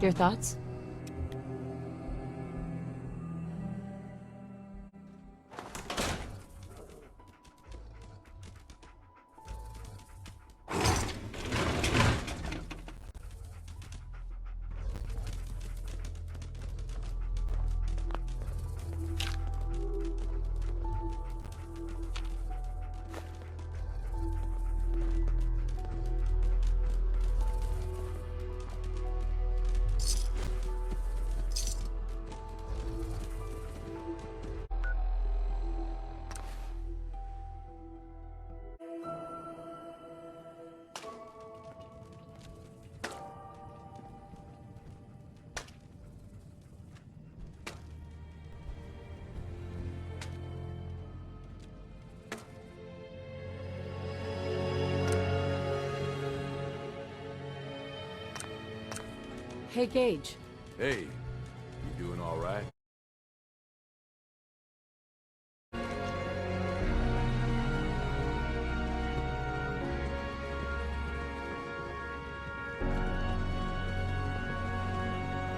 Your thoughts? Hey, Gage. Hey, you doing all right?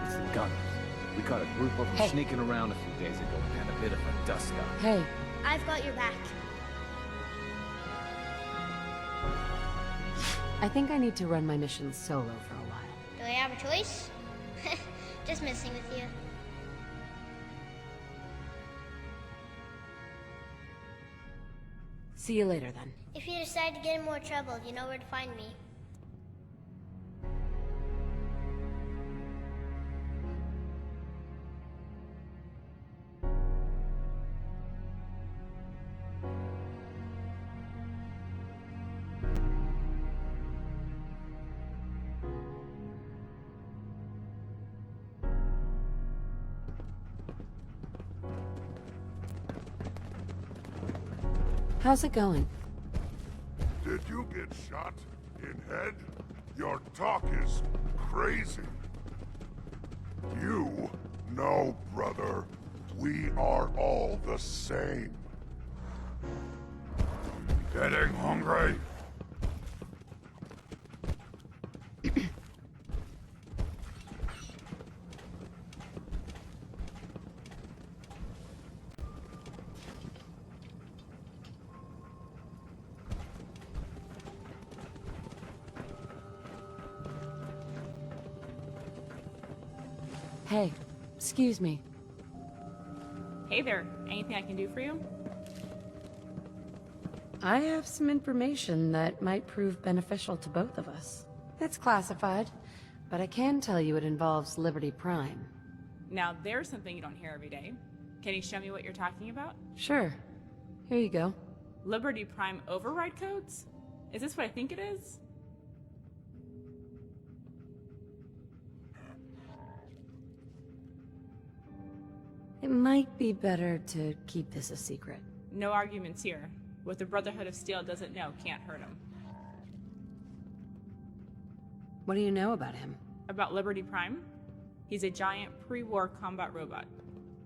It's the gunners. We caught a group of them sneaking around a few days ago and a bit of a dust-up. Hey. I've got your back. I think I need to run my mission solo for a while. Do I have a choice? Just messing with you. See you later, then. If you decide to get in more trouble, you know where to find me. How's it going? Did you get shot in head? Your talk is crazy. You know, brother, we are all the same. Getting hungry? Hey, excuse me. Hey there, anything I can do for you? I have some information that might prove beneficial to both of us. It's classified, but I can tell you it involves Liberty Prime. Now there's something you don't hear every day. Can you show me what you're talking about? Sure. Here you go. Liberty Prime override codes? Is this what I think it is? It might be better to keep this a secret. No arguments here. What the Brotherhood of Steel doesn't know can't hurt him. What do you know about him? About Liberty Prime? He's a giant pre-war combat robot.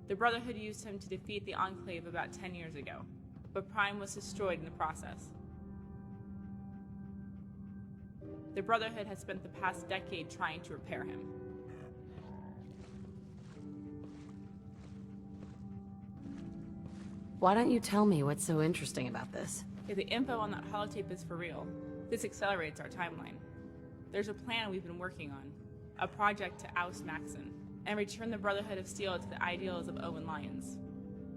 The Brotherhood used him to defeat the Enclave about 10 years ago, but Prime was destroyed in the process. The Brotherhood has spent the past decade trying to repair him. Why don't you tell me what's so interesting about this? If the info on that holotape is for real, this accelerates our timeline. There's a plan we've been working on, a project to oust Maxon, and return the Brotherhood of Steel to the ideals of Owen Lyons.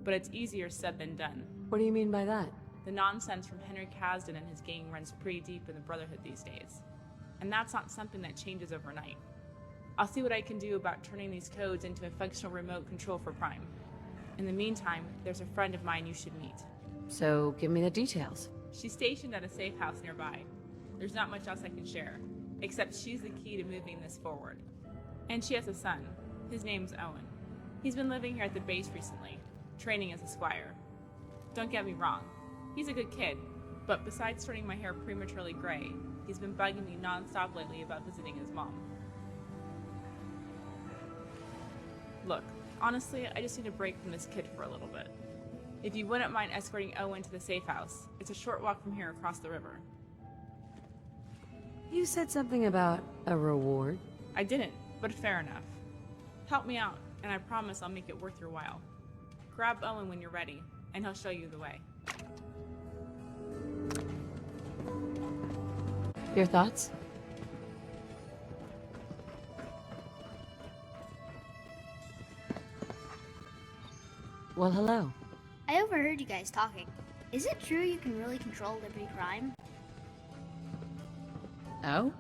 But it's easier said than done. What do you mean by that? The nonsense from Henry Kasdan and his gang runs pretty deep in the Brotherhood these days. And that's not something that changes overnight. I'll see what I can do about turning these codes into a functional remote control for Prime. In the meantime, there's a friend of mine you should meet. So, give me the details. She's stationed at a safe house nearby. There's not much else I can share, except she's the key to moving this forward. And she has a son. His name's Owen. He's been living here at the base recently, training as a squire. Don't get me wrong, he's a good kid, but besides turning my hair prematurely gray, he's been bugging me non-stop lately about visiting his mom. Look, honestly, I just need a break from this kid for a little bit. If you wouldn't mind escorting Owen to the safe house, it's a short walk from here across the river. You said something about a reward? I didn't. but fair enough. Help me out, and I promise I'll make it worth your while. Grab Owen when you're ready, and he'll show you the way. Your thoughts? Well, hello. I overheard you guys talking. Is it true you can really control Liberty Prime? Oh?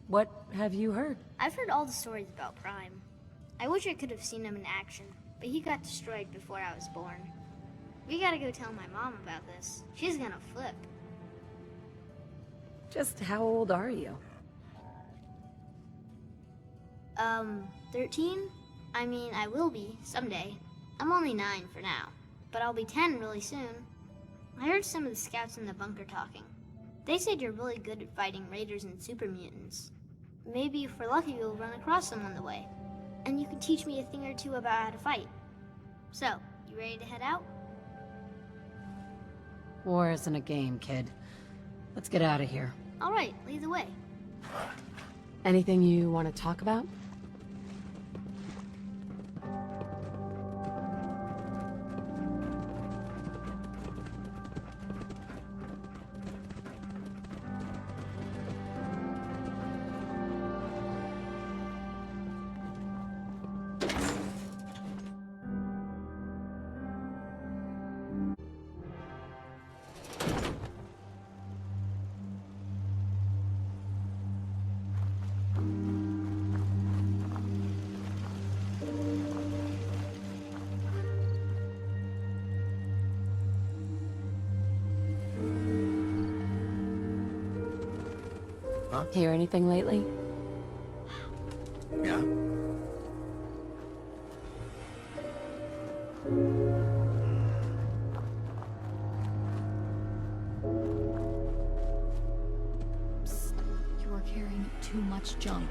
What have you heard? I've heard all the stories about Prime. I wish I could have seen him in action, but he got destroyed before I was born. We gotta go tell my mom about this. She's gonna flip. Just how old are you? 13? I mean, I will be, someday. I'm only 9 for now, but I'll be 10 really soon. I heard some of the scouts in the bunker talking. They said you're really good at fighting raiders and super mutants. Maybe if we're lucky we'll run across them on the way. And you can teach me a thing or two about how to fight. So, you ready to head out? War isn't a game, kid. Let's get out of here. Alright, lead the way. Anything you want to talk about? Hear anything lately? Yeah? Psst. You are carrying too much junk.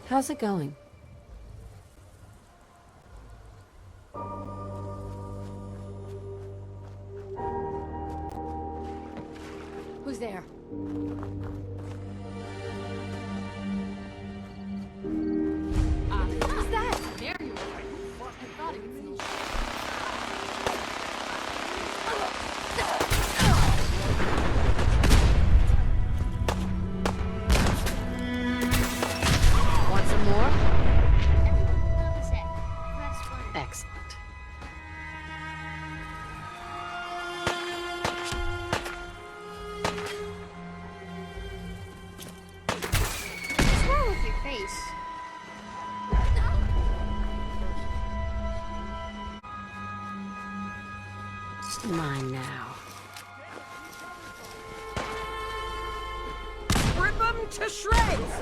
How's it going? Who's there? What was that? There you are. I thought it was you. Want some more? Everyone love a set. Press 1. Excellent. What's wrong with your face? Mine now. Rip them to shreds!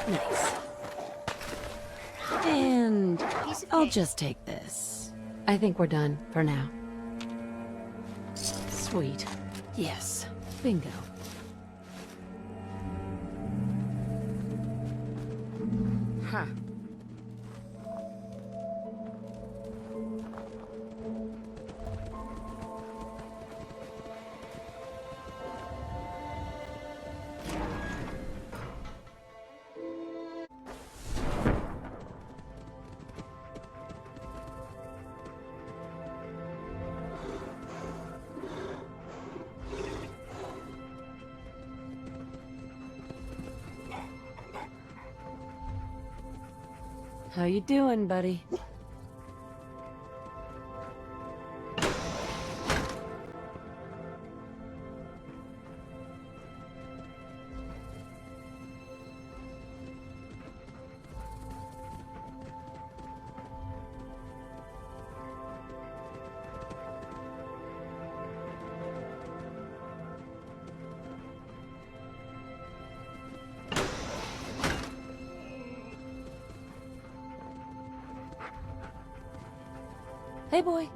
Nice. And Piece of I'll cake. just take this. I think we're done for now. Sweet. Yes. Bingo. Huh. How you doing, buddy? Hey, boy.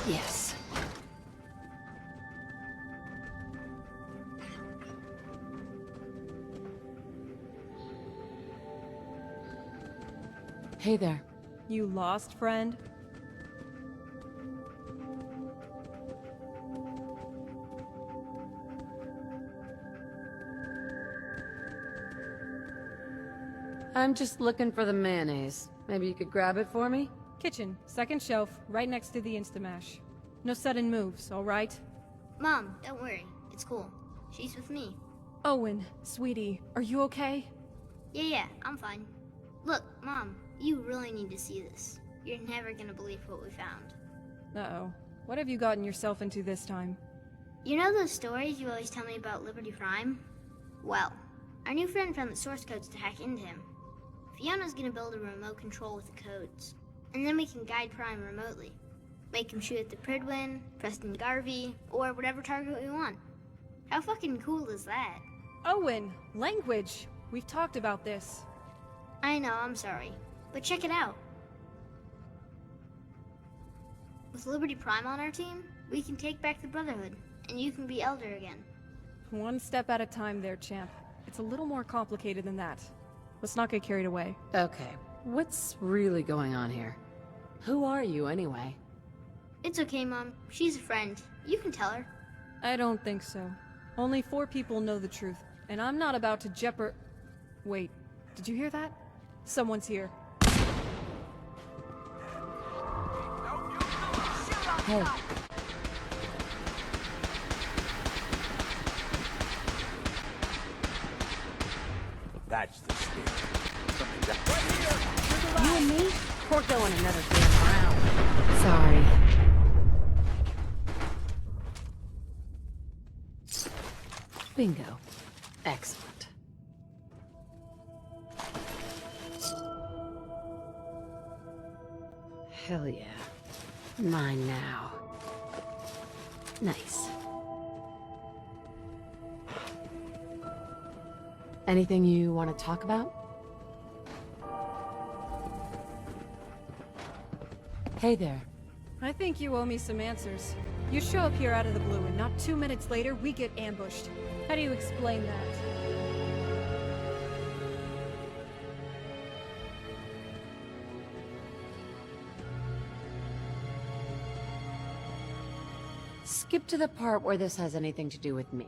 Yes. Hey there. You lost, friend? I'm just looking for the mayonnaise. Maybe you could grab it for me? Kitchen, second shelf, right next to the Instamash. No sudden moves, all right? Mom, don't worry. It's cool. She's with me. Owen, sweetie, are you okay? Yeah, I'm fine. Look, Mom, you really need to see this. You're never gonna believe what we found. Uh-oh. What have you gotten yourself into this time? You know those stories you always tell me about Liberty Prime? Well, our new friend found the source codes to hack into him. Fiona's gonna build a remote control with the codes, and then we can guide Prime remotely. Make him shoot at the Prydwen, Preston Garvey, or whatever target we want. How fucking cool is that? Owen, language! We've talked about this. I know, I'm sorry. But check it out. With Liberty Prime on our team, we can take back the Brotherhood, and you can be Elder again. One step at a time there, champ. It's a little more complicated than that. Let's not get carried away. Okay, what's really going on here? Who are you, anyway? It's okay, Mom. She's a friend. You can tell her. I don't think so. Only 4 people know the truth, and I'm not about to Wait, did you hear that? Someone's here. Hey. That's the spirit. You and me? We're going another damn round. Sorry. Bingo. Excellent. Hell yeah. Mine now. Nice. Anything you want to talk about? Hey there. I think you owe me some answers. You show up here out of the blue, and not 2 minutes later, we get ambushed. How do you explain that? Skip to the part where this has anything to do with me.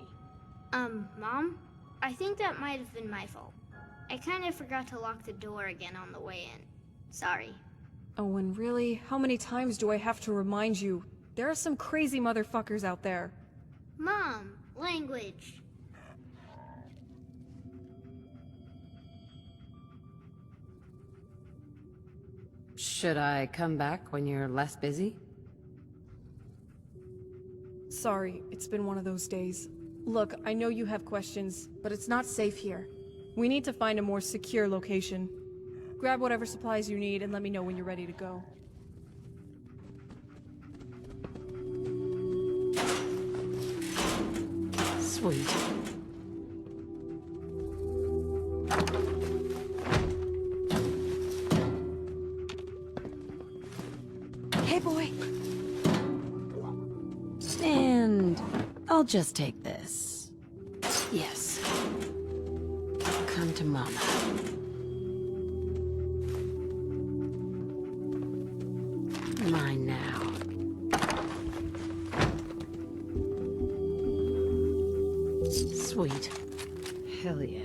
Mom? I think that might have been my fault. I kind of forgot to lock the door again on the way in. Sorry. Owen, really? How many times do I have to remind you? There are some crazy motherfuckers out there. Mom, language. Should I come back when you're less busy? Sorry, it's been one of those days. Look, I know you have questions, but it's not safe here. We need to find a more secure location. Grab whatever supplies you need and let me know when you're ready to go. Sweet. Hey, boy. And I'll just take this. Yes. Come to Mama. Mine now. Sweet. Hell yeah.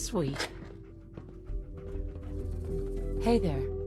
sweet. Hey there.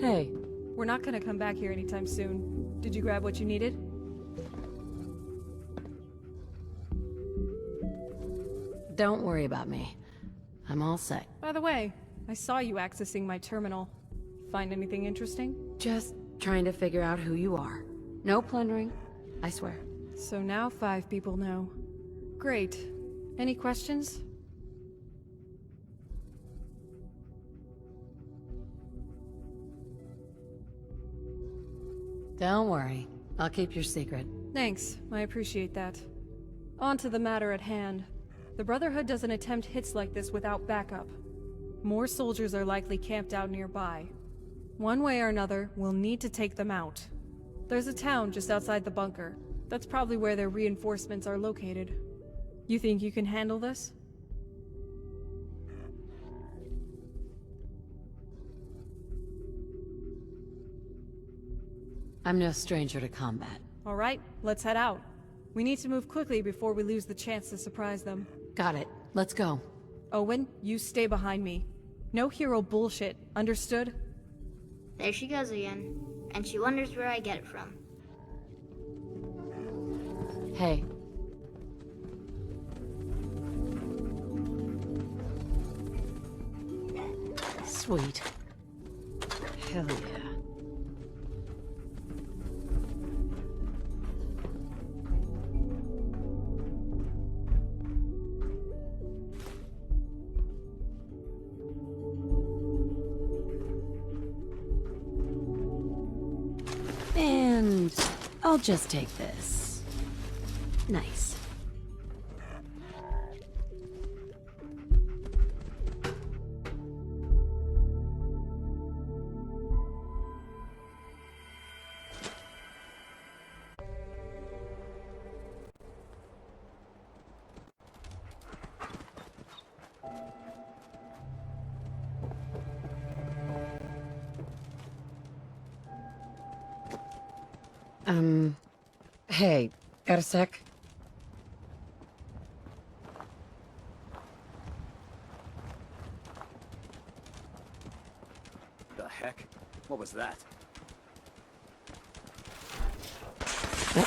Hey, We're not gonna come back here anytime soon. Did you grab what you needed? don't worry about me. I'm all set. By the way, I saw you accessing my terminal. Find anything interesting? Just trying to figure out who you are. No plundering, I swear. So now 5 people know. Great. Any questions? Don't worry. I'll keep your secret. Thanks, I appreciate that. On to the matter at hand. The Brotherhood doesn't attempt hits like this without backup. More soldiers are likely camped out nearby. One way or another, we'll need to take them out. There's a town just outside the bunker. That's probably where their reinforcements are located. You think you can handle this? I'm no stranger to combat. All right, let's head out. We need to move quickly before we lose the chance to surprise them. Got it. Let's go. Owen, you stay behind me. No hero bullshit, understood? There she goes again. And she wonders where I get it from. Hey. Sweet. Hell yeah. And I'll just take this. Nice. Hey, got a sec? The heck? What was that? Uh-oh.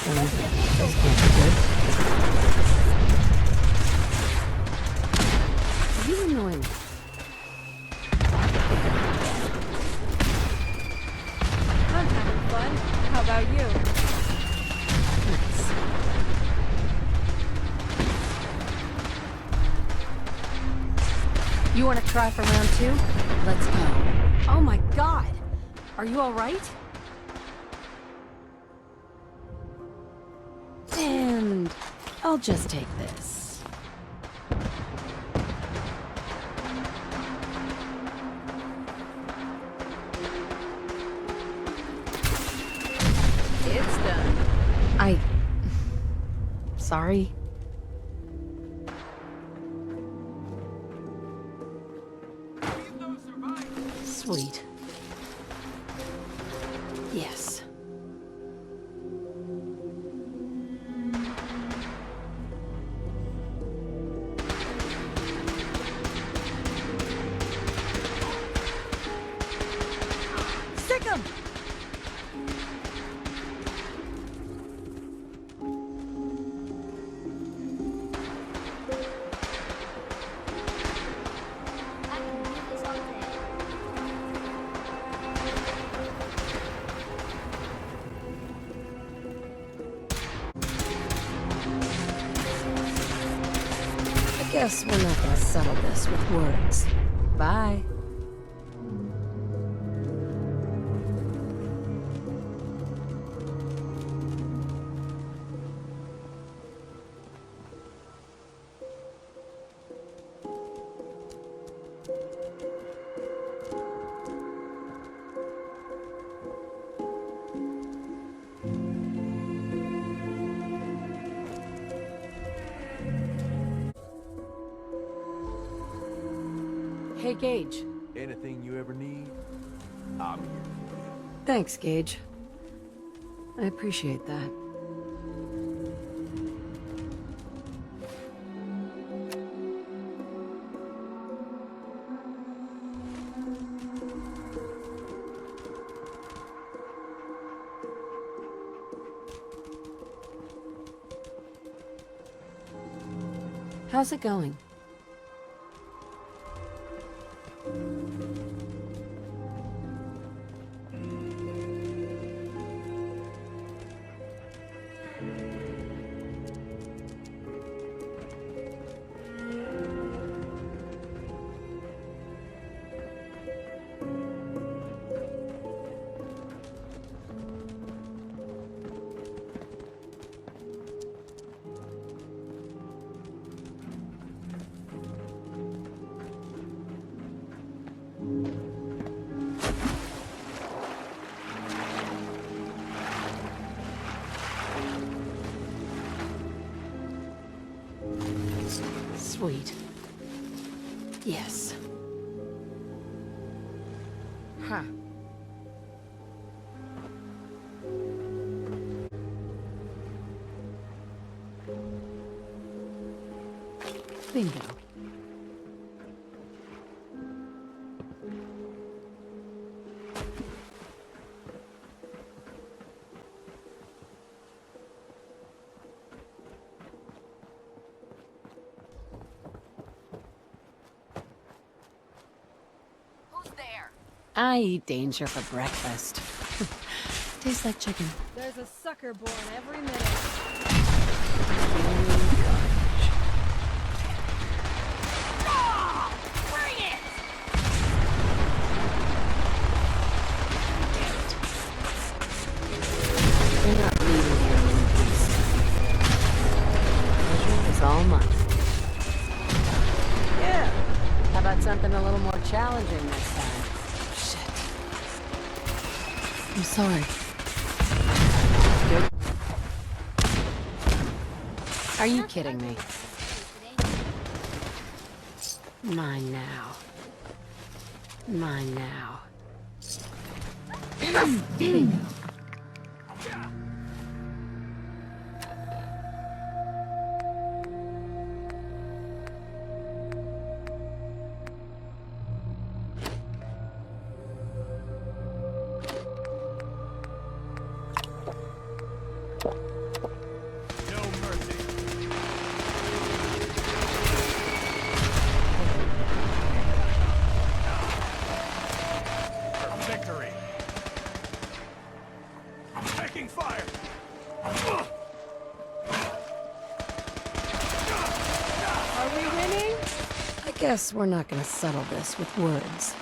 This can't be good. You annoying me. I'm having fun. How about you? Nice. You want to try for round 2? Let's go. Oh my god! Are you alright? And I'll just take this. It's done. Sorry. Sweet. Yes. Sick 'em! I can do this all day. I guess we're not gonna settle this with words. Bye. Hey, Gage. Anything you ever need, I'm here for you. Thanks, Gage. I appreciate that. How's it going? Sweet. Yes. Huh. Bingo. I eat danger for breakfast. Tastes like chicken. There's a sucker born every minute. Bring it! You're not leaving here in peace. Pleasure is all mine. Yeah. How about something a little more challenging this time? Shit. I'm sorry. Good. Are you kidding me? Mine now. Mine now. Bingo. Guess we're not gonna settle this with words.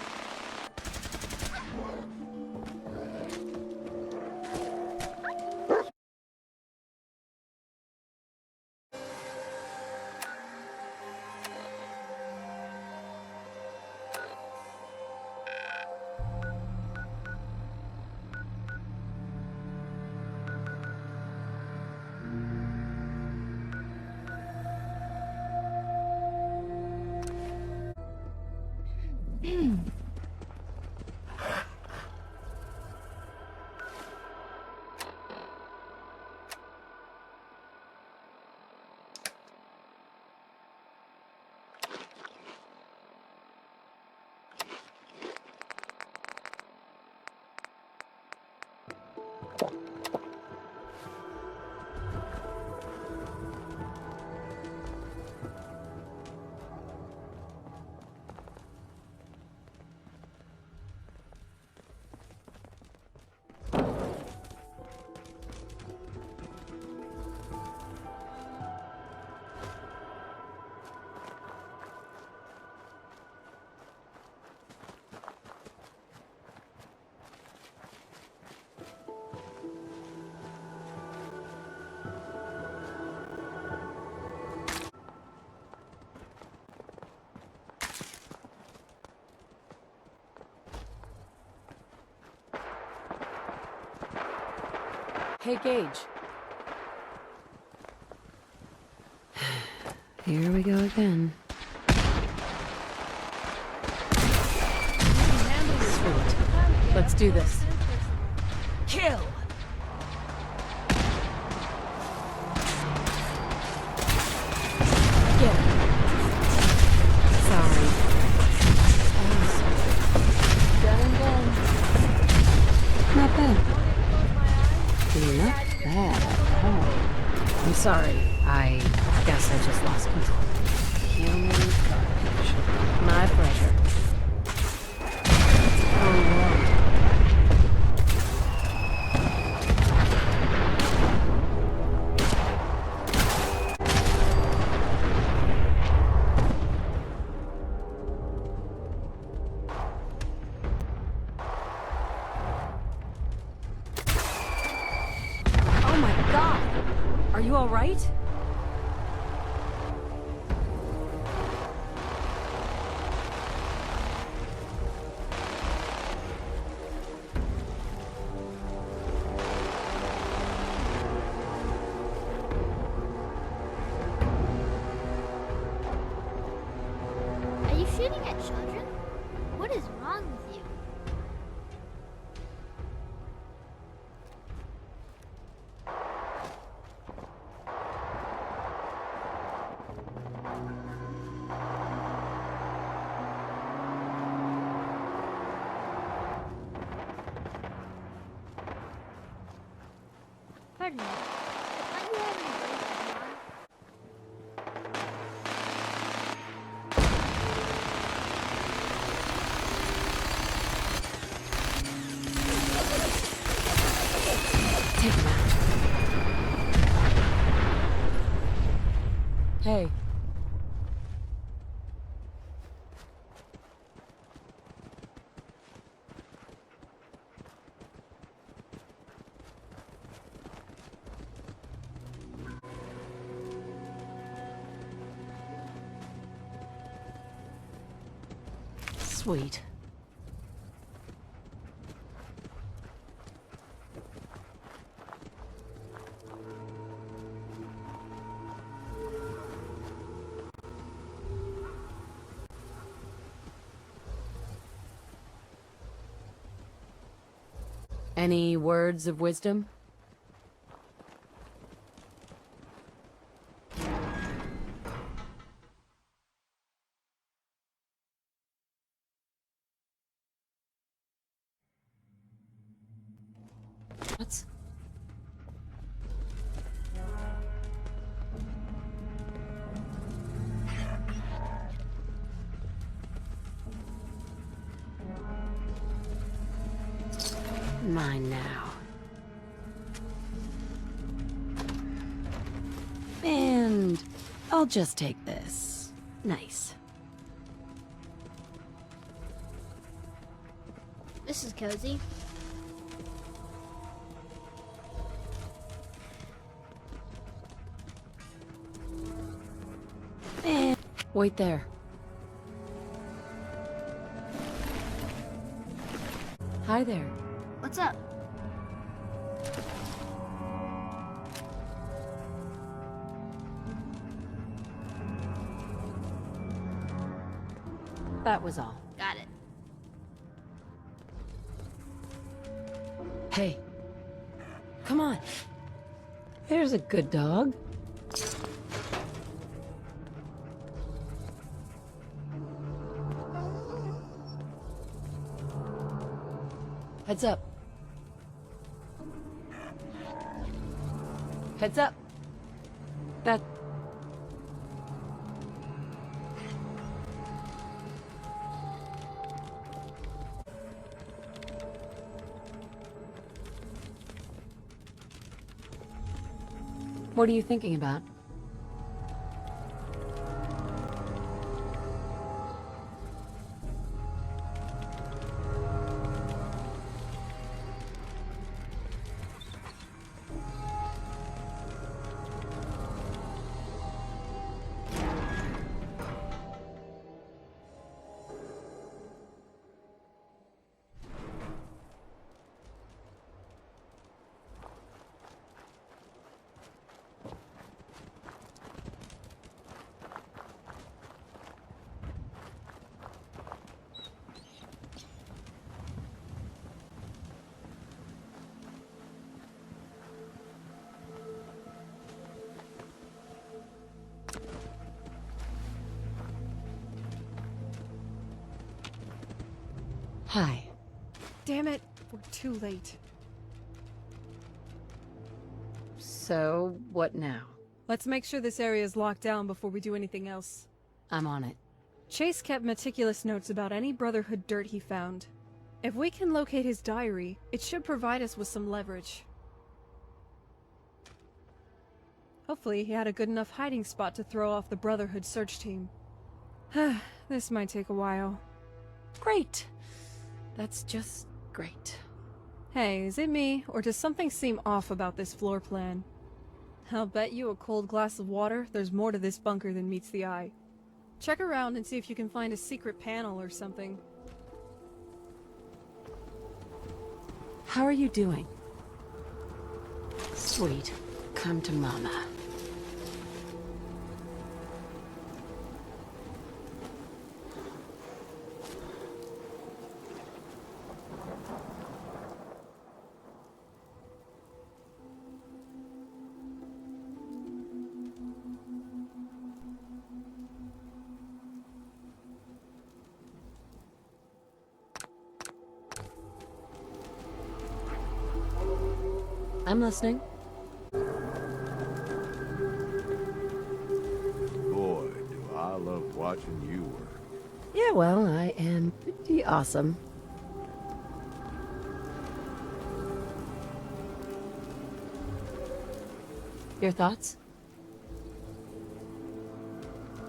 Hey, Gage. Here we go again. Sweet. Let's do this. Kill! Get him. Sorry. Done and done. Not bad. Not bad at all. I'm sorry. I Guess I just lost control. Human garbage. My pleasure. Oh, whoa. Oh my god! Are you alright? Are you shooting at children? What is wrong with you? Pardon me. Aren't you having a break, Mom? Take him out. Hey. Sweet. Any words of wisdom? What? Mine now. And I'll just take this. Nice. This is cozy. And wait there. Hi there. What's up? That was all. Got it. Hey. Come on. There's a good dog. Heads up. Heads up. That... What are you thinking about? Hi. Damn it, we're too late. So, what now? Let's make sure this area is locked down before we do anything else. I'm on it. Chase kept meticulous notes about any Brotherhood dirt he found. If we can locate his diary, it should provide us with some leverage. Hopefully, he had a good enough hiding spot to throw off the Brotherhood search team. This might take a while. Great. That's just great. Hey, is it me, or does something seem off about this floor plan? I'll bet you a cold glass of water there's more to this bunker than meets the eye. Check around and see if you can find a secret panel or something. How are you doing? Sweet. Come to Mama. I'm listening. Boy, do I love watching you work. Yeah, well, I am pretty awesome. Your thoughts?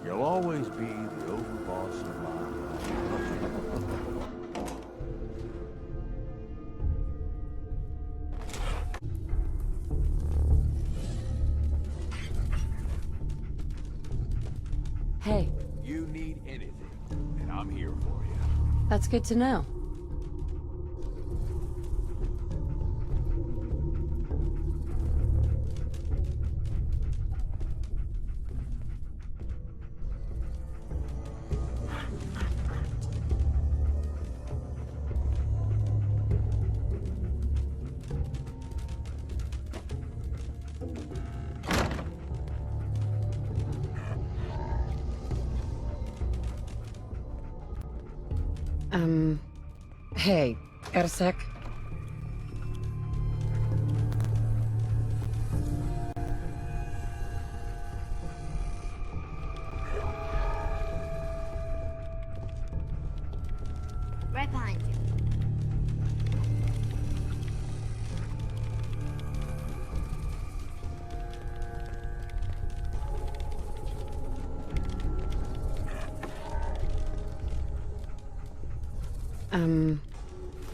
You'll always be the overboss of my life. Hey, You need anything, and I'm here for you. that's good to know. Hey, got a sec? Right behind you.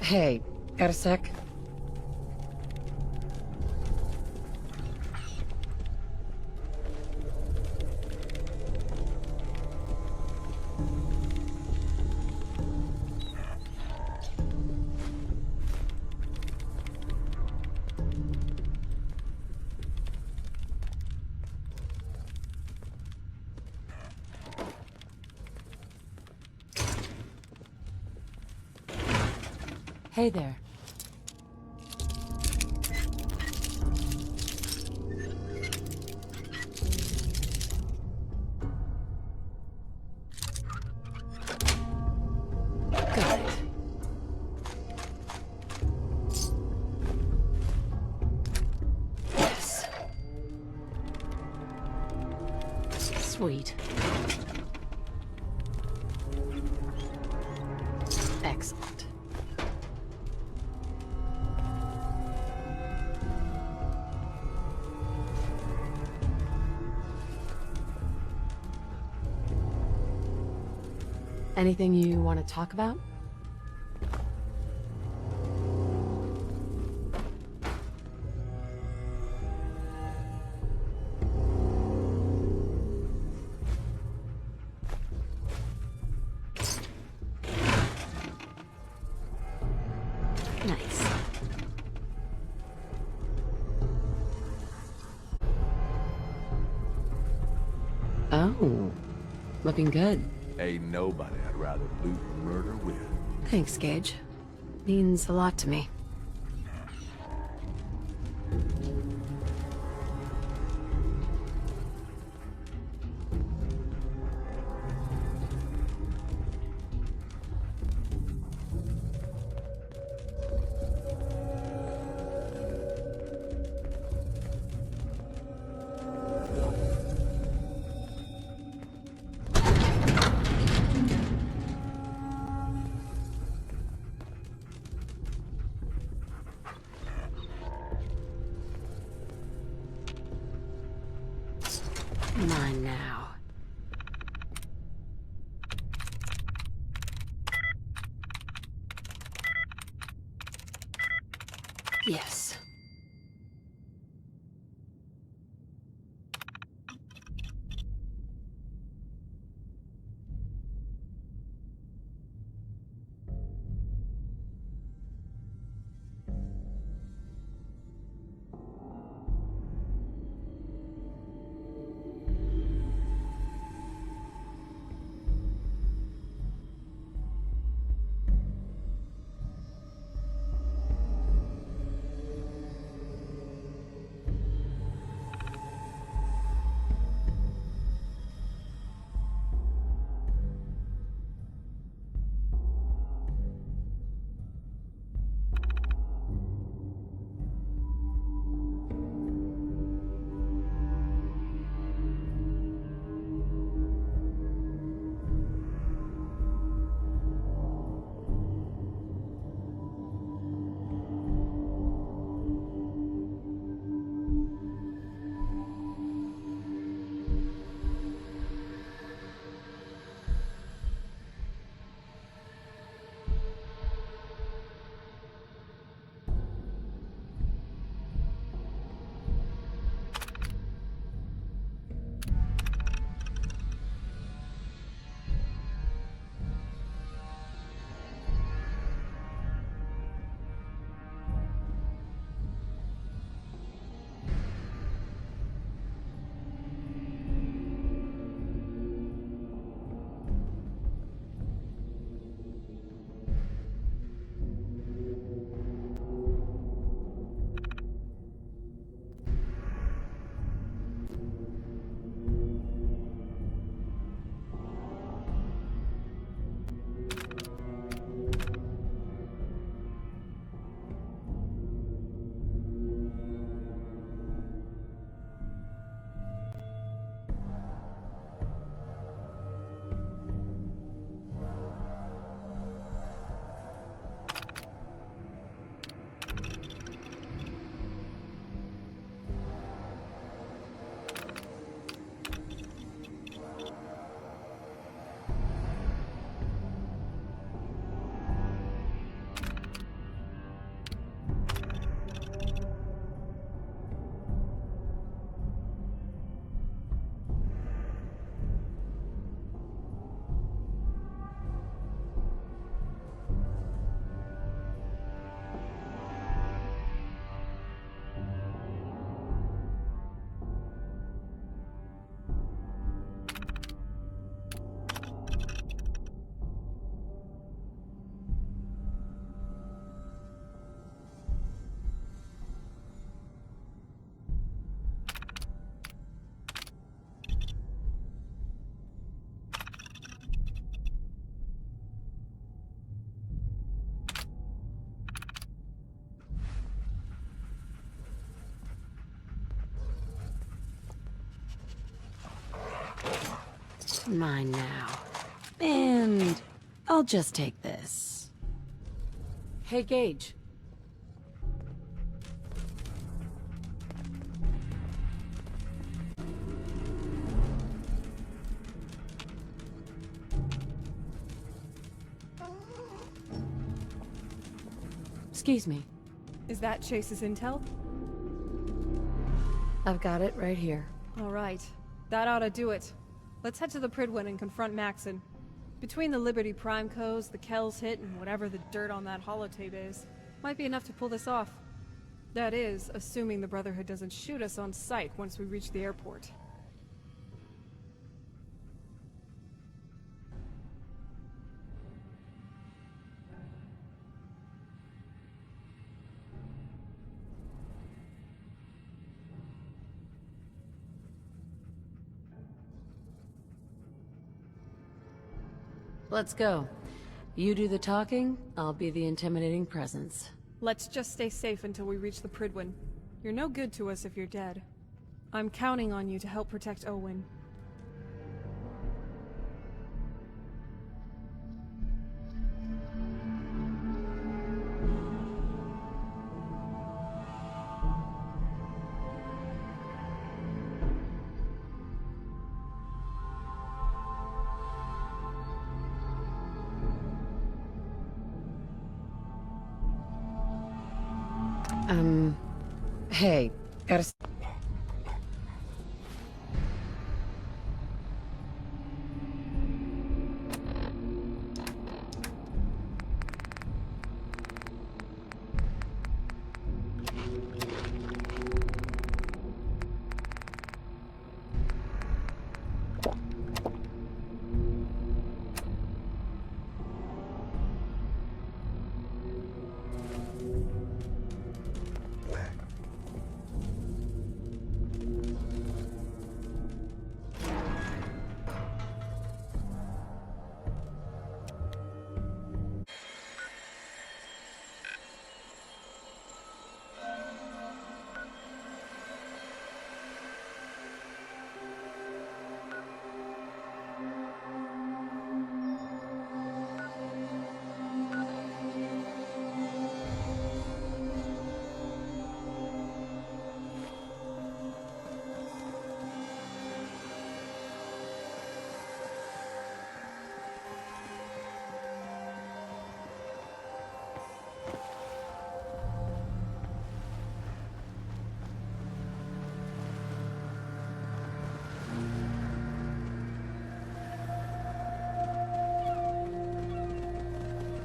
Hey, got a sec? Hey there. Got it. Yes. Sweet. Excellent. Anything you want to talk about? Nice. Oh, looking good. Ain't nobody I'd rather loot and murder with. Thanks, Gage. Means a lot to me. Yes. Mine now. And I'll just take this. Hey, Gage. Excuse me. Is that Chase's intel? I've got it right here. All right. That ought to do it. Let's head to the Prydwen and confront Maxon. Between the Liberty Prime codes, the Kells hit, and whatever the dirt on that holotape is, might be enough to pull this off. That is, assuming the Brotherhood doesn't shoot us on sight once we reach the airport. Let's go. You do the talking, I'll be the intimidating presence. Let's just stay safe until we reach the Prydwen. You're no good to us if you're dead. I'm counting on you to help protect Owen. Hey, gotta...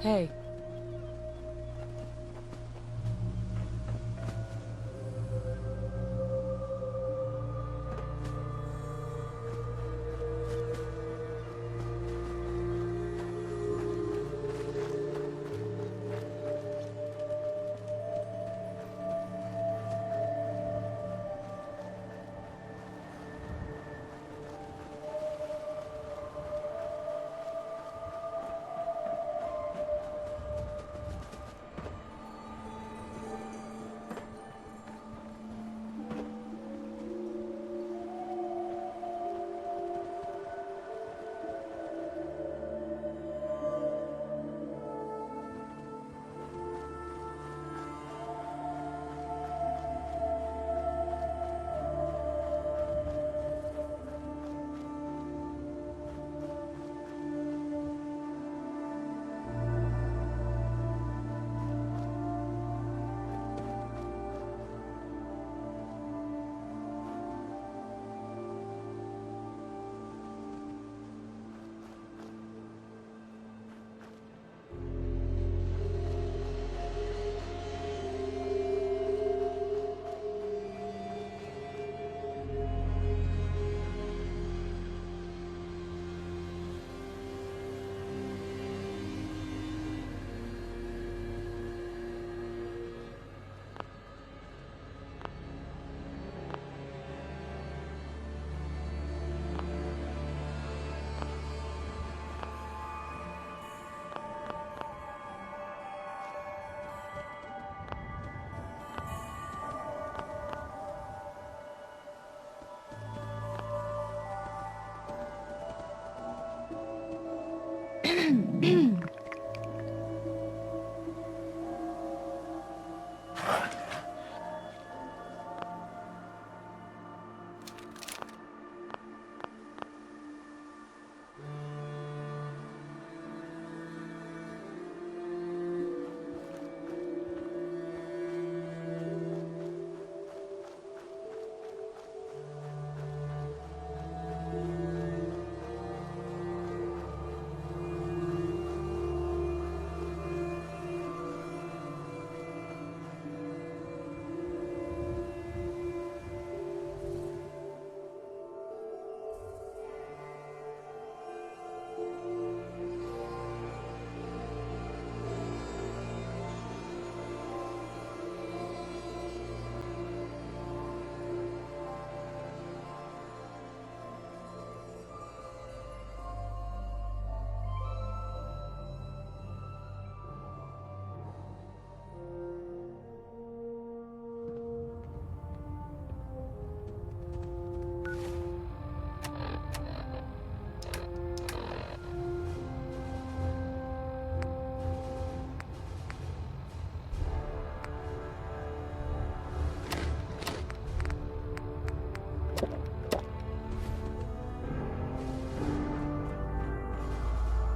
Hey.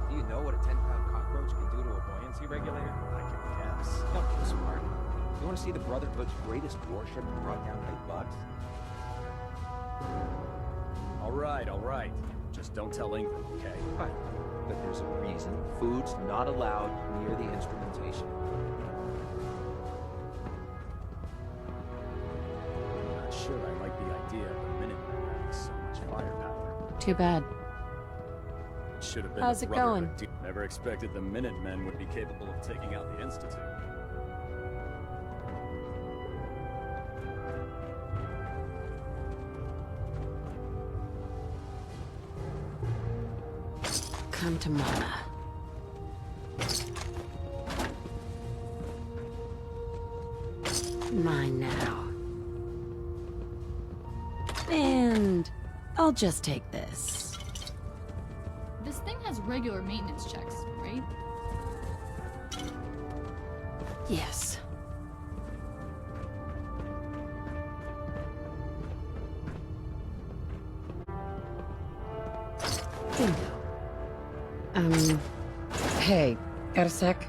Do you know what a 10-pound cockroach can do to a buoyancy regulator? I can guess. Don't be smart. You want to see the Brotherhood's greatest warship brought down by bugs? All right. Just don't tell Ingram, okay? Right. But there's a reason food's not allowed near the instrumentation. I'm not sure I like the idea of a Minuteman having so much firepower. Too bad. It should have been How's the it Brotherhood going? team. Never expected the Minutemen would be capable of taking out the Institute. Come to Mama. Mine now. And I'll just take this. This thing has regular maintenance checks, right? Yes. Bingo. Hey, got a sec?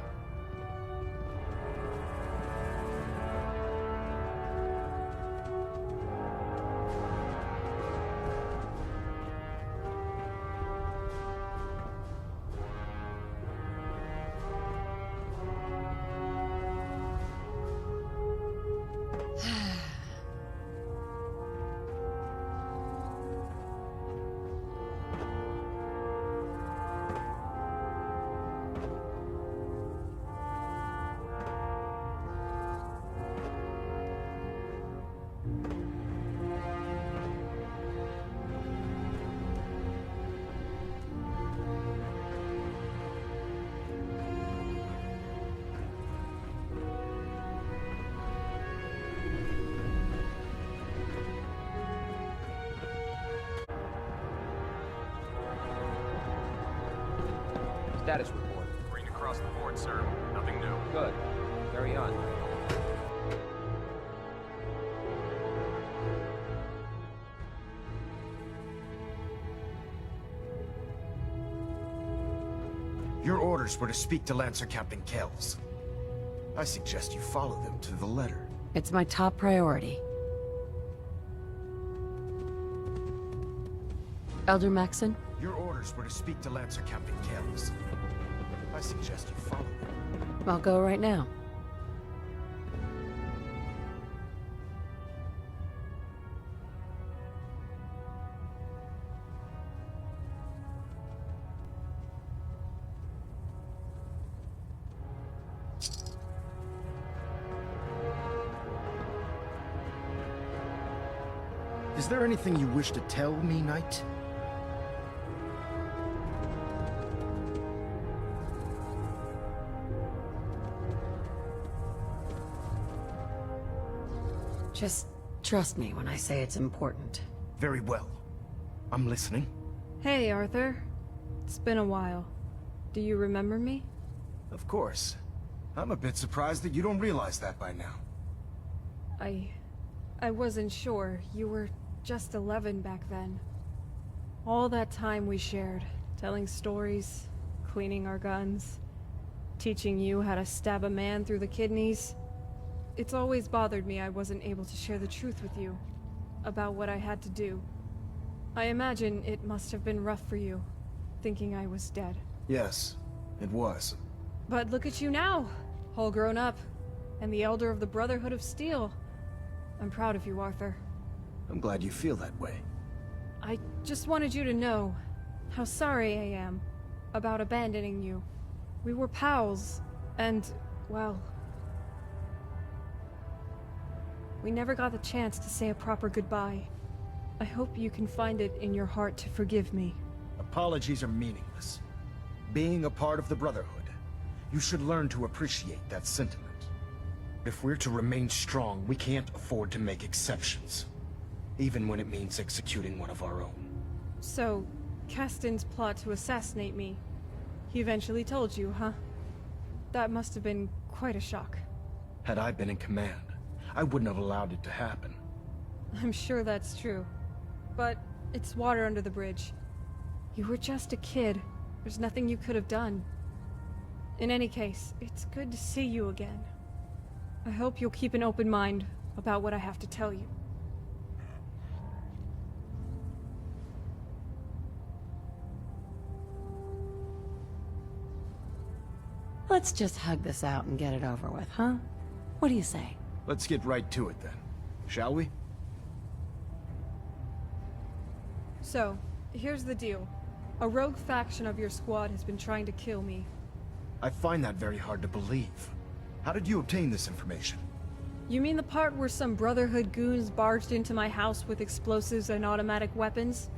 Status report. Green across the board, sir. Nothing new. Good. Carry on. Your orders were to speak to Lancer Captain Kells. I suggest you follow them to the letter. It's my top priority. Elder Maxon? Your orders were to speak to Lancer Captain Kells. I suggest you follow them. I'll go right now. Is there anything you wish to tell me, Knight? Just trust me when I say it's important. Very well. I'm listening. Hey, Arthur. It's been a while. Do you remember me? Of course. I'm a bit surprised that you don't realize that by now. I wasn't sure. You were just 11 back then. All that time we shared, telling stories, cleaning our guns, teaching you how to stab a man through the kidneys. It's always bothered me I wasn't able to share the truth with you, about what I had to do. I imagine it must have been rough for you, thinking I was dead. Yes, it was. But look at you now, all grown up, and the Elder of the Brotherhood of Steel. I'm proud of you, Arthur. I'm glad you feel that way. I just wanted you to know how sorry I am about abandoning you. We were pals, and, well, we never got the chance to say a proper goodbye. I hope you can find it in your heart to forgive me. Apologies are meaningless. Being a part of the Brotherhood, you should learn to appreciate that sentiment. If we're to remain strong, we can't afford to make exceptions. Even when it means executing one of our own. So, Caston's plot to assassinate me, he eventually told you, huh? That must have been quite a shock. Had I been in command, I wouldn't have allowed it to happen. I'm sure that's true. But it's water under the bridge. You were just a kid. There's nothing you could have done. In any case, it's good to see you again. I hope you'll keep an open mind about what I have to tell you. Let's just hug this out and get it over with, huh? What do you say? Let's get right to it then, shall we? So, here's the deal. A rogue faction of your squad has been trying to kill me. I find that very hard to believe. How did you obtain this information? You mean the part where some Brotherhood goons barged into my house with explosives and automatic weapons?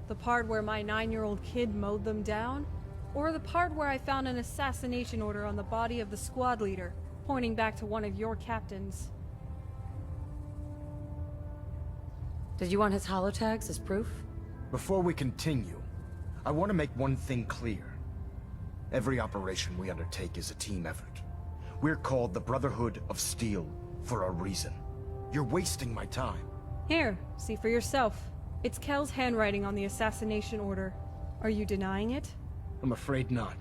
The part where my 9-year-old kid mowed them down? Or the part where I found an assassination order on the body of the squad leader, pointing back to one of your captains? Did you want his holotags as proof? Before we continue, I want to make one thing clear. Every operation we undertake is a team effort. We're called the Brotherhood of Steel for a reason. You're wasting my time. Here, see for yourself. It's Kel's handwriting on the assassination order. Are you denying it? I'm afraid not.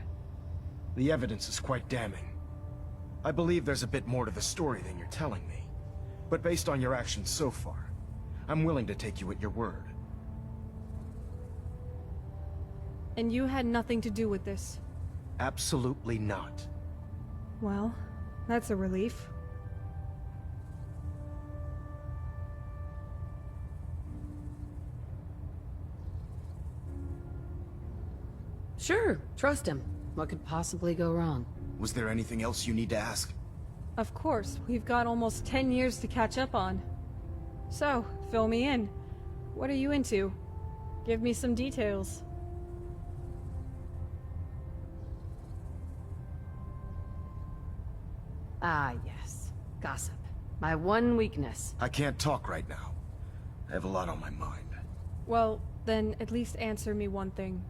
The evidence is quite damning. I believe there's a bit more to the story than you're telling me. But based on your actions so far, I'm willing to take you at your word. And you had nothing to do with this? Absolutely not. Well, that's a relief. Sure, trust him. What could possibly go wrong? Was there anything else you need to ask? Of course, we've got almost 10 years to catch up on. So, fill me in. What are you into? Give me some details. Ah, yes. Gossip. My one weakness. I can't talk right now. I have a lot on my mind. Well, then at least answer me one thing.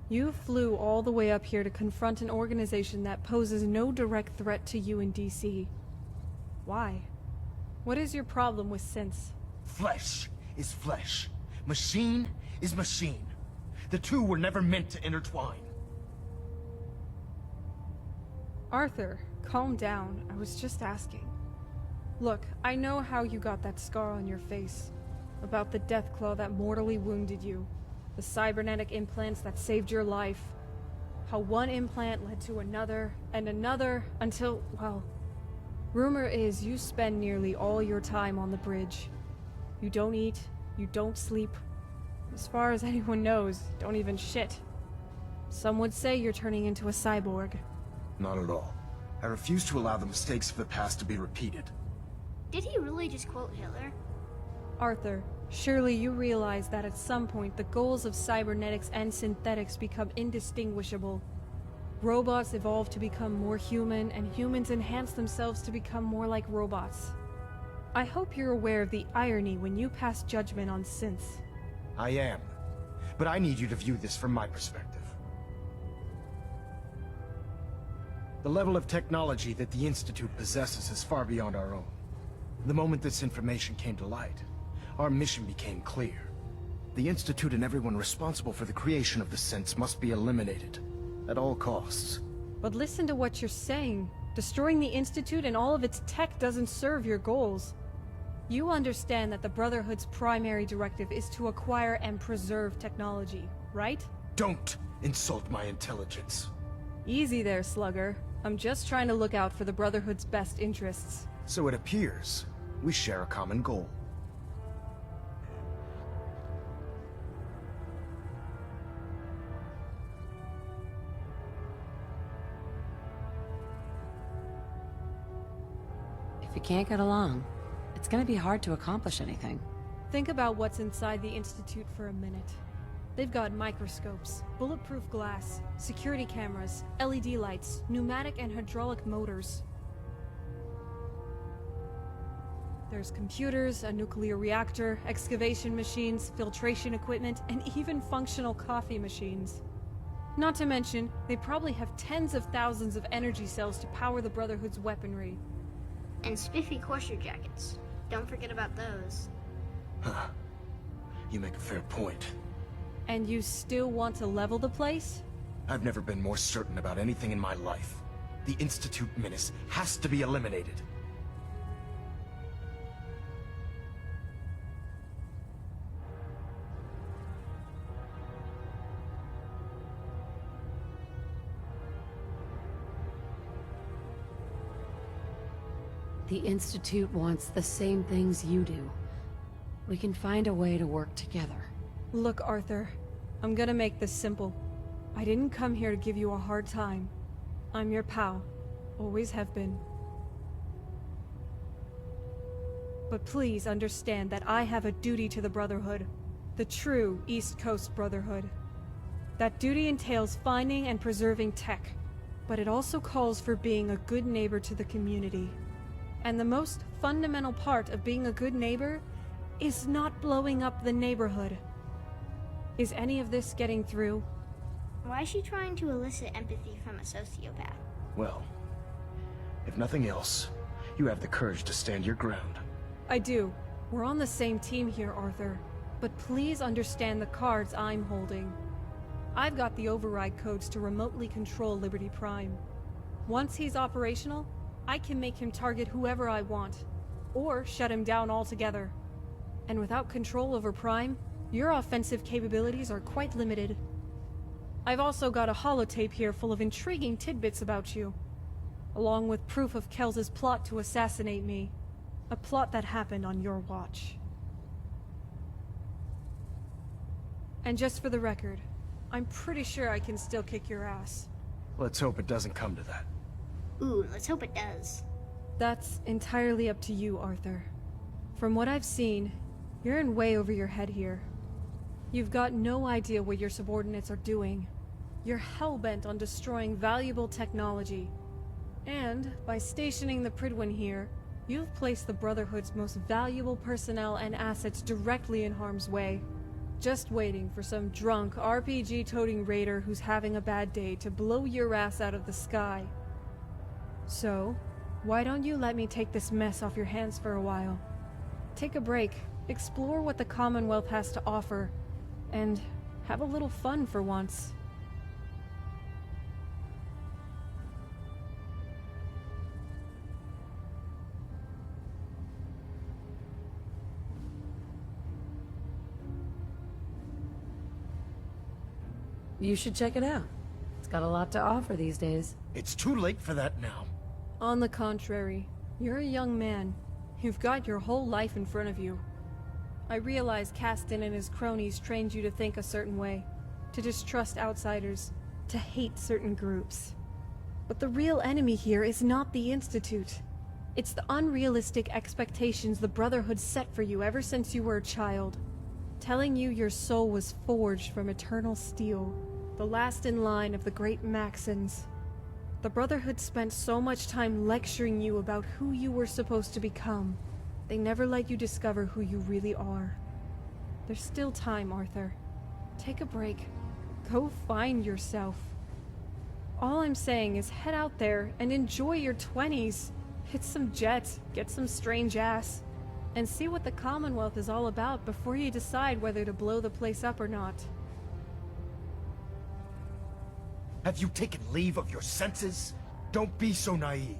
You flew all the way up here to confront an organization that poses no direct threat to you in DC. Why? What is your problem with synths? Flesh is flesh. Machine is machine. The two were never meant to intertwine. Arthur, calm down. I was just asking. Look, I know how you got that scar on your face. About the Deathclaw that mortally wounded you. The cybernetic implants that saved your life. How one implant led to another, and another, until, well... Rumor is you spend nearly all your time on the bridge. You don't eat, you don't sleep. As far as anyone knows, don't even shit. Some would say you're turning into a cyborg. Not at all. I refuse to allow the mistakes of the past to be repeated. Did he really just quote Hitler? Arthur, surely you realize that at some point the goals of cybernetics and synthetics become indistinguishable. Robots evolve to become more human, and humans enhance themselves to become more like robots. I hope you're aware of the irony when you pass judgment on synths. I am. But I need you to view this from my perspective. The level of technology that the Institute possesses is far beyond our own. The moment this information came to light, our mission became clear. The Institute and everyone responsible for the creation of the synths must be eliminated. At all costs. But listen to what you're saying. Destroying the Institute and all of its tech doesn't serve your goals. You understand that the Brotherhood's primary directive is to acquire and preserve technology, right? Don't insult my intelligence. Easy there, Slugger. I'm just trying to look out for the Brotherhood's best interests. So it appears we share a common goal. If you can't get along, it's gonna be hard to accomplish anything. Think about what's inside the Institute for a minute. They've got microscopes, bulletproof glass, security cameras, LED lights, pneumatic and hydraulic motors. There's computers, a nuclear reactor, excavation machines, filtration equipment, and even functional coffee machines. Not to mention, they probably have tens of thousands of energy cells to power the Brotherhood's weaponry. And spiffy Corsair jackets. Don't forget about those. Huh. You make a fair point. And you still want to level the place? I've never been more certain about anything in my life. The Institute menace has to be eliminated. The Institute wants the same things you do. We can find a way to work together. Look, Arthur, I'm gonna make this simple. I didn't come here to give you a hard time. I'm your pal. Always have been. But please understand that I have a duty to the Brotherhood. The true East Coast Brotherhood. That duty entails finding and preserving tech, but it also calls for being a good neighbor to the community. And the most fundamental part of being a good neighbor is not blowing up the neighborhood. Is any of this getting through? Why is she trying to elicit empathy from a sociopath? Well, if nothing else, you have the courage to stand your ground. I do. We're on the same team here, Arthur. But please understand the cards I'm holding. I've got the override codes to remotely control Liberty Prime. Once he's operational, I can make him target whoever I want, or shut him down altogether. And without control over Prime, your offensive capabilities are quite limited. I've also got a holotape here full of intriguing tidbits about you, along with proof of Kells' plot to assassinate me. A plot that happened on your watch. And just for the record, I'm pretty sure I can still kick your ass. Let's hope it doesn't come to that. Ooh, let's hope it does. That's entirely up to you, Arthur. From what I've seen, you're in way over your head here. You've got no idea what your subordinates are doing. You're hell-bent on destroying valuable technology. And, by stationing the Prydwen here, you've placed the Brotherhood's most valuable personnel and assets directly in harm's way. Just waiting for some drunk, RPG-toting raider who's having a bad day to blow your ass out of the sky. So, why don't you let me take this mess off your hands for a while? Take a break, explore what the Commonwealth has to offer, and have a little fun for once. You should check it out. It's got a lot to offer these days. It's too late for that now. On the contrary, you're a young man. You've got your whole life in front of you. I realize Caston and his cronies trained you to think a certain way, to distrust outsiders, to hate certain groups. But the real enemy here is not the Institute. It's the unrealistic expectations the Brotherhood set for you ever since you were a child. Telling you your soul was forged from eternal steel, the last in line of the great Maxons. The Brotherhood spent so much time lecturing you about who you were supposed to become. They never let you discover who you really are. There's still time, Arthur. Take a break. Go find yourself. All I'm saying is head out there and enjoy your 20s. Hit some jets, get some strange ass, and see what the Commonwealth is all about before you decide whether to blow the place up or not. Have you taken leave of your senses? Don't be so naive.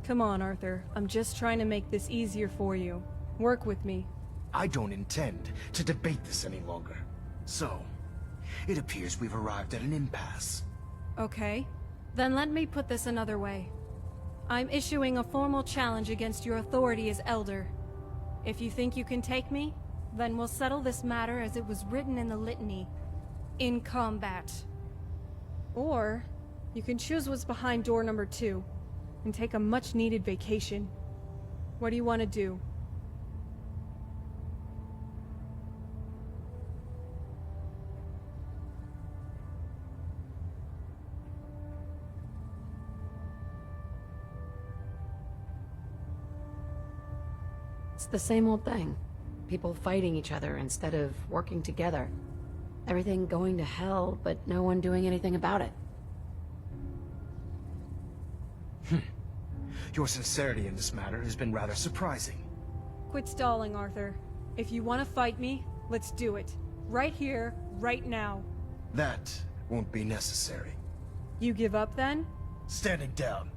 Come on, Arthur. I'm just trying to make this easier for you. Work with me. I don't intend to debate this any longer. So, it appears we've arrived at an impasse. Okay. Then let me put this another way. I'm issuing a formal challenge against your authority as Elder. If you think you can take me, then we'll settle this matter as it was written in the litany. In combat. Or, you can choose what's behind door number 2, and take a much-needed vacation. What do you want to do? It's the same old thing. People fighting each other instead of working together. Everything going to hell, but no one doing anything about it. Your sincerity in this matter has been rather surprising. Quit stalling, Arthur. If you want to fight me, let's do it. Right here, right now. That won't be necessary. You give up then? Standing down.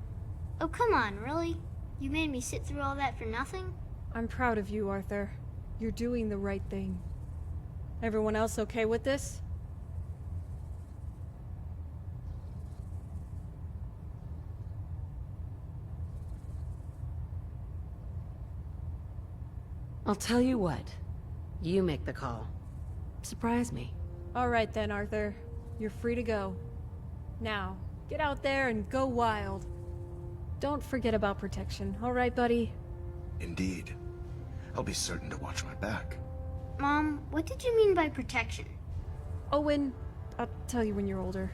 Oh, come on, really? You made me sit through all that for nothing? I'm proud of you, Arthur. You're doing the right thing. Everyone else okay with this? I'll tell you what. You make the call. Surprise me. Alright then, Arthur. You're free to go. Now, get out there and go wild. Don't forget about protection, alright, buddy? Indeed. I'll be certain to watch my back. Mom, what did you mean by protection? Owen, I'll tell you when you're older.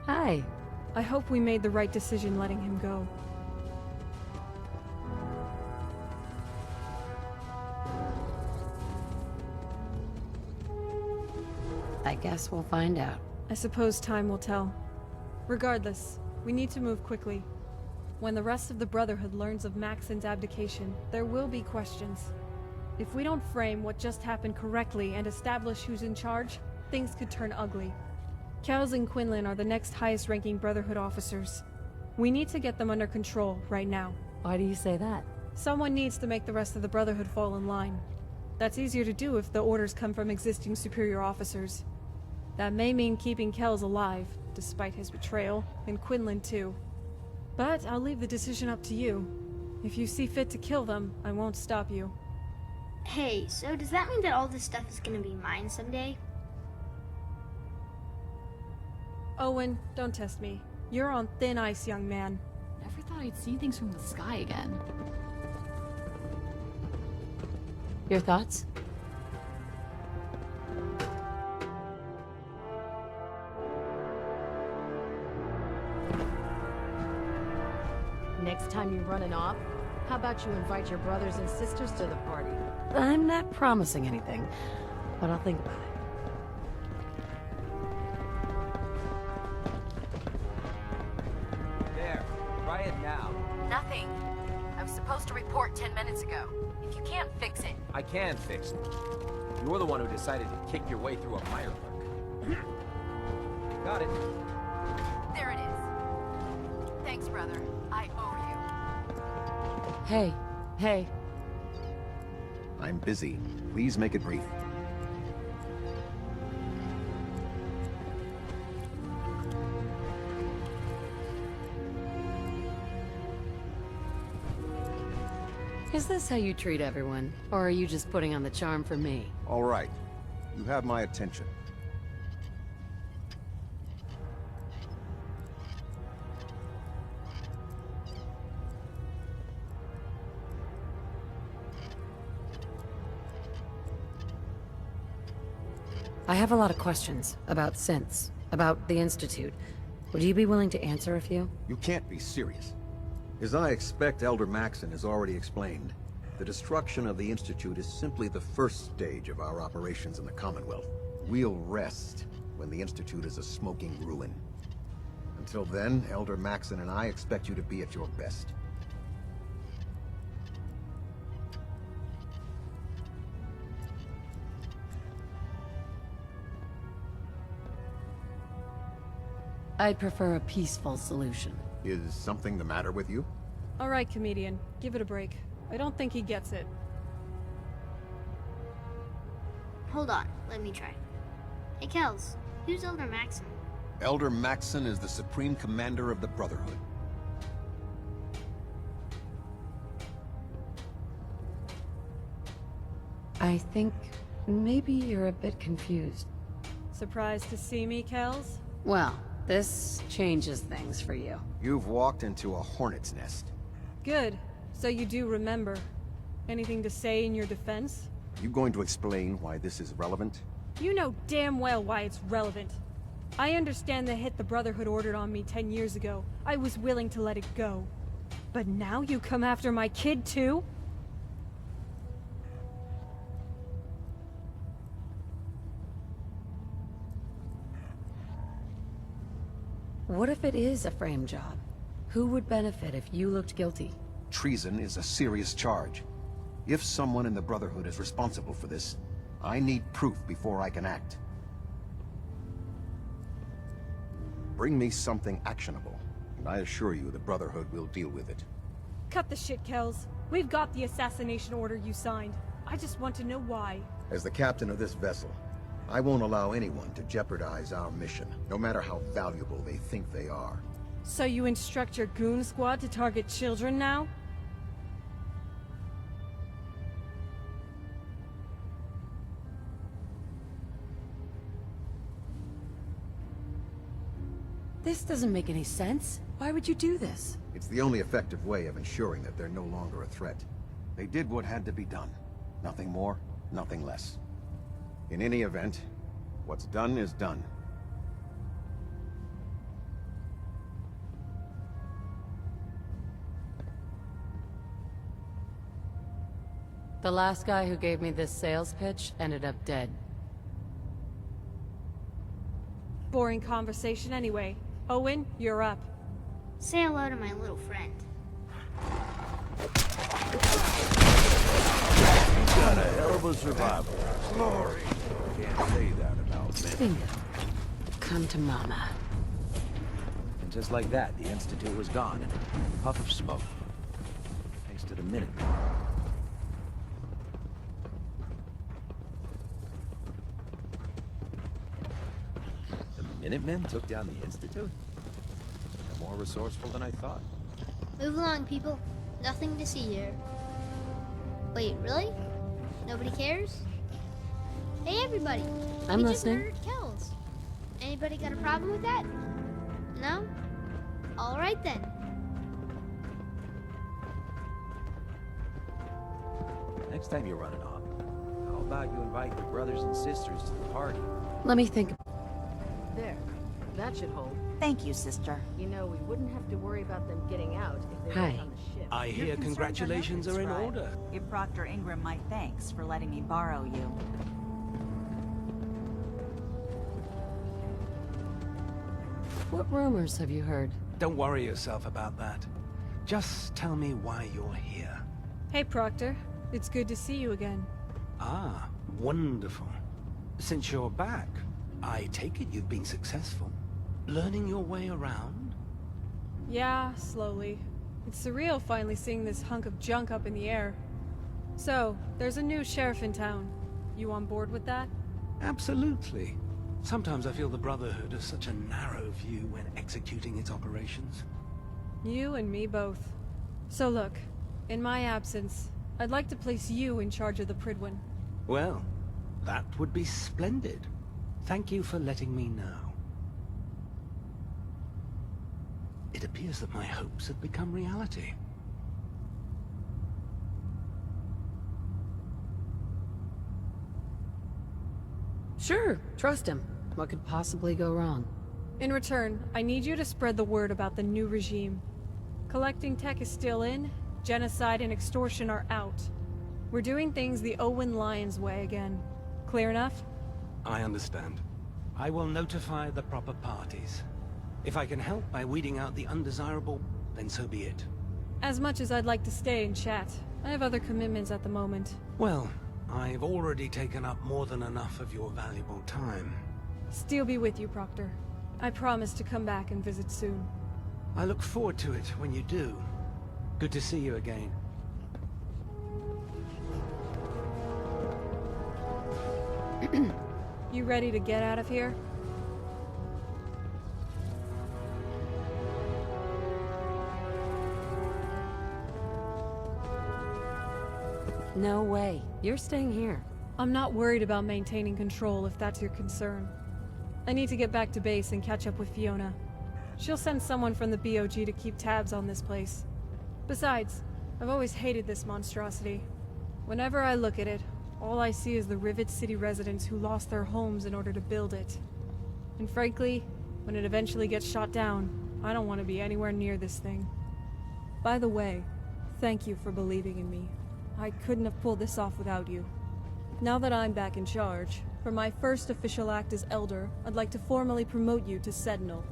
Hi. I hope we made the right decision letting him go. I guess we'll find out. I suppose time will tell. Regardless, we need to move quickly. When the rest of the Brotherhood learns of Maxon's abdication, there will be questions. If we don't frame what just happened correctly and establish who's in charge, things could turn ugly. Kels and Quinlan are the next highest-ranking Brotherhood officers. We need to get them under control right now. Why do you say that? Someone needs to make the rest of the Brotherhood fall in line. That's easier to do if the orders come from existing superior officers. That may mean keeping Kels alive, despite his betrayal, and Quinlan too. But I'll leave the decision up to you. If you see fit to kill them, I won't stop you. Hey, so does that mean that all this stuff is gonna be mine someday? Owen, don't test me. You're on thin ice, young man. Never thought I'd see things from the sky again. Your thoughts? Next time you're running off, how about you invite your brothers and sisters to the party? I'm not promising anything, but I'll think about it. There, try it now. Nothing. I was supposed to report 10 minutes ago. If you can't fix it... I can fix it. You're the one who decided to kick your way through a mirelurk. Got it. There it is. Thanks, brother. I owe you. Hey. I'm busy. Please make it brief. Is this how you treat everyone? Or are you just putting on the charm for me? All right. You have my attention. I have a lot of questions about synths, about the Institute. Would you be willing to answer a few? You can't be serious. As I expect Elder Maxon has already explained, the destruction of the Institute is simply the first stage of our operations in the Commonwealth. We'll rest when the Institute is a smoking ruin. Until then, Elder Maxon and I expect you to be at your best. I'd prefer a peaceful solution. Is something the matter with you? Alright, comedian. Give it a break. I don't think he gets it. Hold on, let me try. Hey, Kels, who's Elder Maxon? Elder Maxon is the Supreme Commander of the Brotherhood. I think maybe you're a bit confused. Surprised to see me, Kels? Well, this changes things for you. You've walked into a hornet's nest. Good. So you do remember. Anything to say in your defense? You going to explain why this is relevant? You know damn well why it's relevant. I understand the hit the Brotherhood ordered on me 10 years ago. I was willing to let it go. But now you come after my kid too? What if it is a frame job? Who would benefit if you looked guilty? Treason is a serious charge. If someone in the Brotherhood is responsible for this, I need proof before I can act. Bring me something actionable, and I assure you the Brotherhood will deal with it. Cut the shit, Kels. We've got the assassination order you signed. I just want to know why. As the captain of this vessel, I won't allow anyone to jeopardize our mission, no matter how valuable they think they are. So you instruct your goon squad to target children now? This doesn't make any sense. Why would you do this? It's the only effective way of ensuring that they're no longer a threat. They did what had to be done. Nothing more, nothing less. In any event, what's done is done. The last guy who gave me this sales pitch ended up dead. Boring conversation anyway. Owen, you're up. Say hello to my little friend. You got a hell of a survival. Glory. Can't say that about me. Bingo. Come to mama. And just like that, the Institute was gone in a puff of smoke. Thanks to the Minutemen. The Minutemen took down the Institute? They're more resourceful than I thought. Move along, people. Nothing to see here. Wait, really? Nobody cares? Hey, everybody. I'm we listening. just murdered Kells. Anybody got a problem with that? No? All right, then. Next time you're running off, how about you invite your brothers and sisters to the party? Let me think. There. That should hold. Thank you, sister. You know, we wouldn't have to worry about them getting out if they Hi. weren't on the ship. I Your hear concerns congratulations are in noted, order. Scribe. Give Proctor Ingram my thanks for letting me borrow you. What rumors have you heard? Don't worry yourself about that. Just tell me why you're here. Hey, Proctor. It's good to see you again. Ah, wonderful. Since you're back, I take it you've been successful. Learning your way around? Yeah, slowly. It's surreal finally seeing this hunk of junk up in the air. So, there's a new sheriff in town. You on board with that? Absolutely. Sometimes I feel the Brotherhood has such a narrow view when executing its operations. You and me both. So look, in my absence, I'd like to place you in charge of the Prydwen. Well, that would be splendid. Thank you for letting me know. It appears that my hopes have become reality. Sure, trust him. What could possibly go wrong? In return, I need you to spread the word about the new regime. Collecting tech is still in, genocide and extortion are out. We're doing things the Owen Lyons way again. Clear enough? I understand. I will notify the proper parties. If I can help by weeding out the undesirable, then so be it. As much as I'd like to stay and chat, I have other commitments at the moment. Well, I've already taken up more than enough of your valuable time. Steel be with you, Proctor. I promise to come back and visit soon. I look forward to it when you do. Good to see you again. You ready to get out of here? No way. You're staying here. I'm not worried about maintaining control if that's your concern. I need to get back to base and catch up with Fiona. She'll send someone from the BOG to keep tabs on this place. Besides, I've always hated this monstrosity. Whenever I look at it, all I see is the Rivet City residents who lost their homes in order to build it. And frankly, when it eventually gets shot down, I don't want to be anywhere near this thing. By the way, thank you for believing in me. I couldn't have pulled this off without you. Now that I'm back in charge, for my first official act as Elder, I'd like to formally promote you to Sentinel.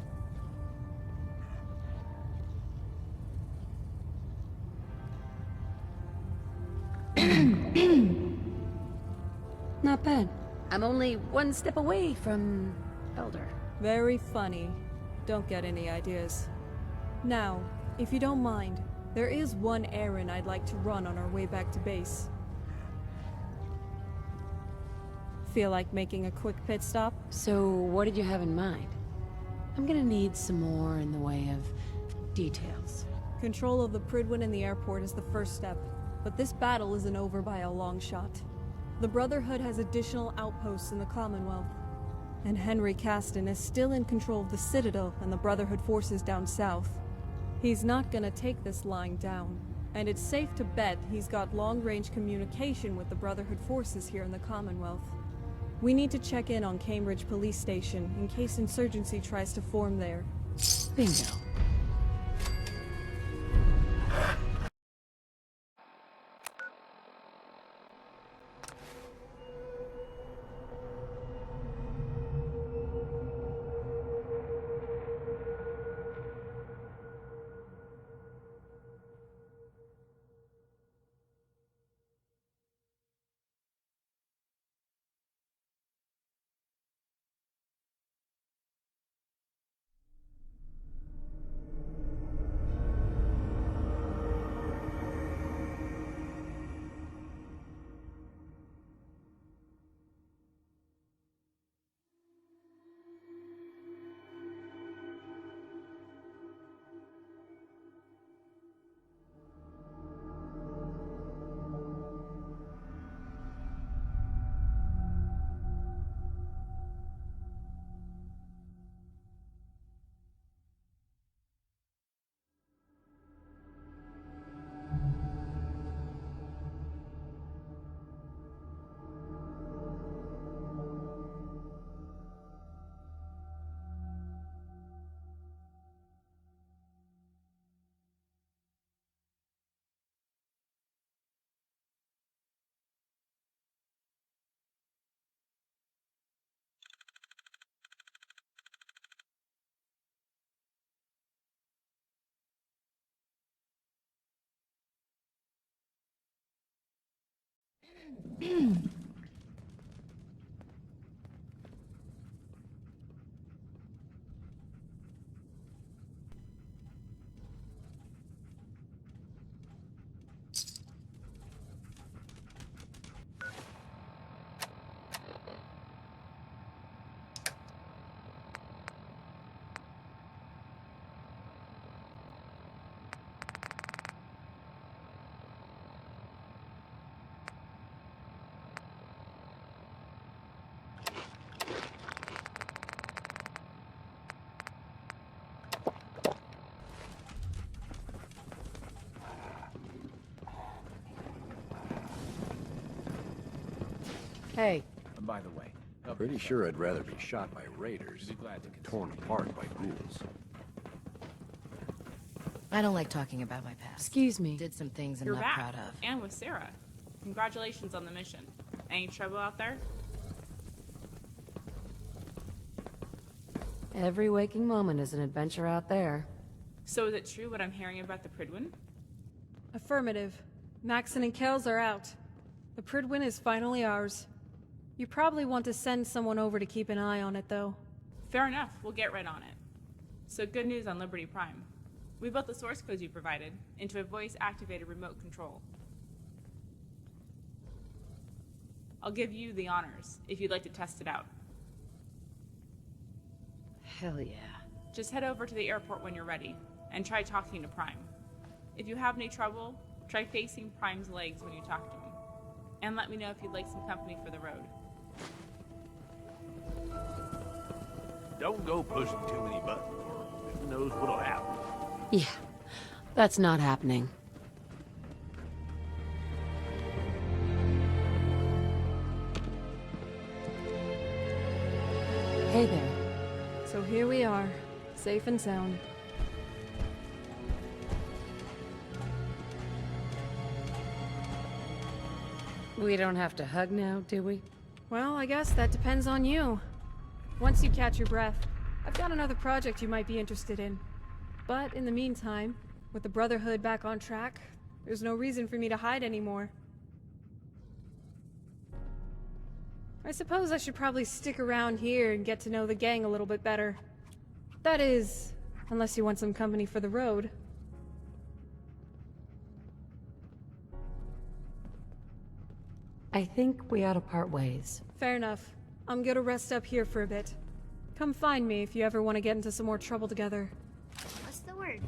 Not bad. I'm only one step away from Elder. Very funny. Don't get any ideas. Now, if you don't mind, there is one errand I'd like to run on our way back to base. Feel like making a quick pit stop? So, what did you have in mind? I'm gonna need some more in the way of details. Control of the Prydwen and the airport is the first step, but this battle isn't over by a long shot. The Brotherhood has additional outposts in the Commonwealth, and Henry Caston is still in control of the Citadel and the Brotherhood forces down south. He's not gonna take this lying down, and it's safe to bet he's got long-range communication with the Brotherhood forces here in the Commonwealth. We need to check in on Cambridge Police Station in case insurgency tries to form there. Bingo. Hey. And by the way, Pretty sure I'd rather be shot by raiders, be glad to torn apart by ghouls. I don't like talking about my past. Excuse me. Did some things I'm You're not back, proud of. and with Sarah. Congratulations on the mission. Any trouble out there? Every waking moment is an adventure out there. So is it true what I'm hearing about the Prydwen? Affirmative. Maxon and Kells are out. The Prydwen is finally ours. You probably want to send someone over to keep an eye on it, though. Fair enough, we'll get right on it. So good news on Liberty Prime. We built the source code you provided into a voice-activated remote control. I'll give you the honors if you'd like to test it out. Hell yeah. Just head over to the airport when you're ready, and try talking to Prime. If you have any trouble, try facing Prime's legs when you talk to him. And let me know if you'd like some company for the road. Don't go pushing too many buttons, or who knows what'll happen. Yeah, that's not happening. Hey there. So here we are, safe and sound. We don't have to hug now, do we? Well, I guess that depends on you. Once you catch your breath, I've got another project you might be interested in. But in the meantime, with the Brotherhood back on track, there's no reason for me to hide anymore. I suppose I should probably stick around here and get to know the gang a little bit better. That is, unless you want some company for the road. I think we ought to part ways. Fair enough. I'm gonna rest up here for a bit. Come find me if you ever want to get into some more trouble together. What's the word?